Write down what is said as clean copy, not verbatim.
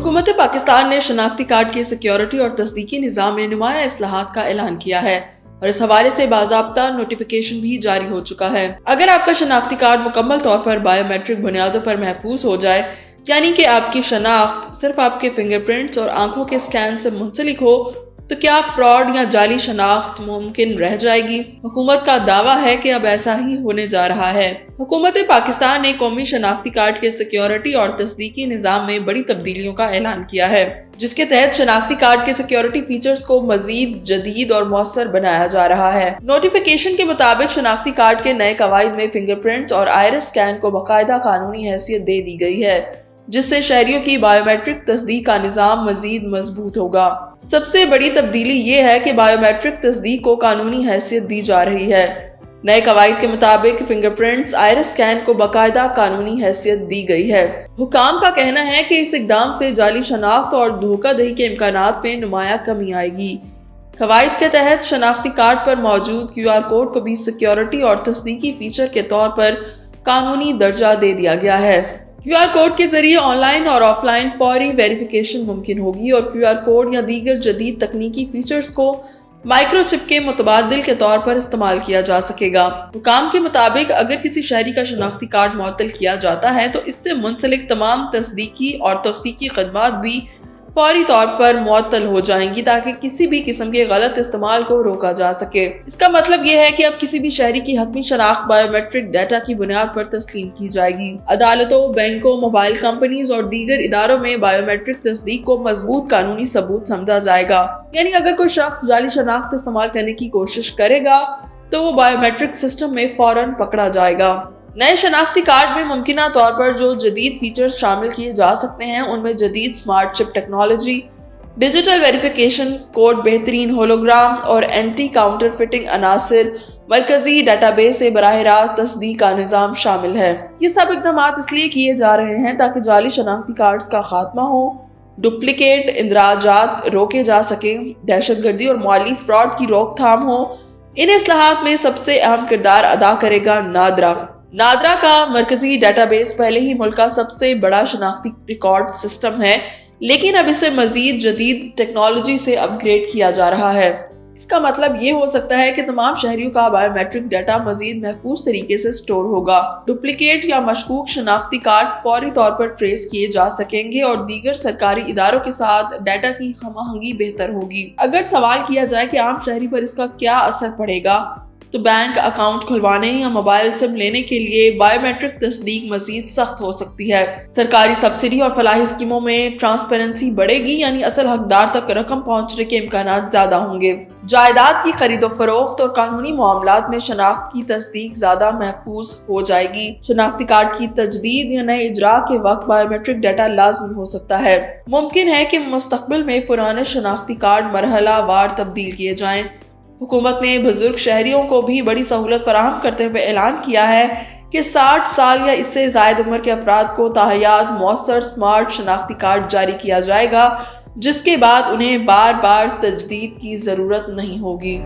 हुकूमत पाकिस्तान ने शनाख्ती कार्ड की सिक्योरिटी और तस्दीकी निज़ाम में नुमाया इस्लाहात का ऐलान किया है और इस हवाले से बाज़ाब्ता नोटिफिकेशन भी जारी हो चुका है। अगर आपका शनाख्ती कार्ड मुकम्मल तौर पर बायोमेट्रिक बुनियादों पर महफूज हो जाए, यानी कि आपकी शनाख्त सिर्फ आपके फिंगरप्रिंट्स और आंखों के स्कैन से मुंसलिक हो, तो क्या फ्रॉड या जाली शनाख्त मुमकिन रह जाएगी? हुकूमत का दावा है कि अब ऐसा ही होने जा रहा है। हुकूमत पाकिस्तान ने कौमी शनाख्ती कार्ड के सिक्योरिटी और तस्दीकी निज़ाम में बड़ी तब्दीलियों का ऐलान किया है, जिसके तहत शनाख्ती कार्ड के सिक्योरिटी फीचर्स को मजीद जदीद और मौसर बनाया जा रहा है। नोटिफिकेशन के मुताबिक शनाख्ती कार्ड के नए कवायद में फिंगरप्रिंट्स और आइरिस स्कैन को बाकायदा कानूनी हैसियत दे दी गई है, जिससे शहरियों की बायोमेट्रिक तस्दीक का निज़ाम मजीद मजबूत होगा। सबसे बड़ी तब्दीली ये है कि बायोमेट्रिक तस्दीक को कानूनी हैसियत दी जा रही है। नए कवायद के मुताबिक फिंगरप्रिंट्स, आइरिस स्कैन को बाकायदा कानूनी हैसियत दी गई है। हुकाम का कहना है कि इस इकदाम से जाली शनाख्त और धोखाधड़ी के इम्कानात में नुमाया कमी आएगी। कवायद के तहत शनाख्ती कार्ड पर मौजूद QR कोड को भी सिक्योरिटी और तस्दीकी फीचर के तौर पर कानूनी दर्जा दे दिया गया है। QR कोड के जरिए ऑनलाइन और ऑफलाइन फौरी वेरिफिकेशन मुमकिन होगी और QR कोड या दीगर जदीद तकनीकी फीचर्स को माइक्रोचिप के मुतबादिल के तौर पर इस्तेमाल किया जा सकेगा। हुकाम के मुताबिक अगर किसी शहरी का शनाख्ती कार्ड मुअत्तल किया जाता है तो इससे मुंसलिक तमाम तस्दीकी और तौसीकी खदमात भी फौरी तौर पर मुअत्तल हो जाएंगी, ताकि किसी भी किस्म के गलत इस्तेमाल को रोका जा सके। इसका मतलब यह है कि अब किसी भी शहरी की हतमी शनाख्त बायोमेट्रिक डाटा की बुनियाद पर तस्लीम की जाएगी। अदालतों, बैंकों, मोबाइल कंपनीज और दीगर इदारों में बायोमेट्रिक तस्दीक को मजबूत कानूनी सबूत समझा जाएगा। यानी अगर कोई शख्स जाली शनाख्त इस्तेमाल करने की कोशिश करेगा तो वो बायोमेट्रिक सिस्टम में फौरन पकड़ा जाएगा। नए शनाख्ती कार्ड में मुमकिना तौर पर जो जदीद फीचर्स शामिल किए जा सकते हैं उनमें जदीद smart chip technology, digital verification code, बेहतरीन होलोग्राम और एंटी काउंटरफिटिंग अनासिर, मरकजी डेटाबेस से बराह रास्त तस्दीक का निज़ाम शामिल है। ये सब इकदाम इसलिए किए जा रहे हैं ताकि जाली शनाख्ती कार्ड्स का खात्मा हो, डुप्लीकेट इंदराजात रोके जा सकें, दहशतगर्दी और माली फ्रॉड की रोकथाम हो। इन इस्लाहात में सबसे अहम किरदार अदा करेगा नादरा का मरकजी डेटाबेस पहले ही मुल्क का सबसे बड़ा शनाख्ती रिकॉर्ड सिस्टम है, लेकिन अब इसे मजीद जदीद टेक्नोलॉजी से अपग्रेड किया जा रहा है। इसका मतलब ये हो सकता है कि तमाम शहरियों का बायोमेट्रिक डाटा मजीद महफूज तरीके से स्टोर होगा। डुप्लीकेट या मशकूक शनाख्ती कार्ड फौरी तौर पर ट्रेस किए जा सकेंगे और दीगर सरकारी इदारों के साथ डाटा की हमआहंगी बेहतर होगी। अगर सवाल किया जाए कि आम शहरी पर इसका क्या असर पड़ेगा, तो बैंक अकाउंट खुलवाने या मोबाइल सिम लेने के लिए बायोमेट्रिक तस्दीक मजीद सख्त हो सकती है। सरकारी सब्सिडी और फलाही स्कीमों में ट्रांसपेरेंसी बढ़ेगी, यानी असल हकदार तक रकम पहुंचने के इम्कानात ज्यादा होंगे। जायदाद की खरीदो फरोख्त और कानूनी मामलात में शनाख्त की तस्दीक ज्यादा महफूज हो जाएगी। शनाख्ती कार्ड की तजदीद या नए इजरा के वक्त बायोमेट्रिक डाटा लाजमी हो सकता है। मुमकिन है कि मुस्तकबिल में पुराने शनाख्ती कार्ड मरहला वार तब्दील किए जाएं। हुकूमत ने बुजुर्ग शहरियों को भी बड़ी सहूलत फराहम करते हुए ऐलान किया है कि 60 साल या इससे ज़ायद उम्र के अफराद को ताहयात मौसर स्मार्ट शनाख्ती कार्ड जारी किया जाएगा, जिसके बाद उन्हें बार बार तजदीद की ज़रूरत नहीं होगी।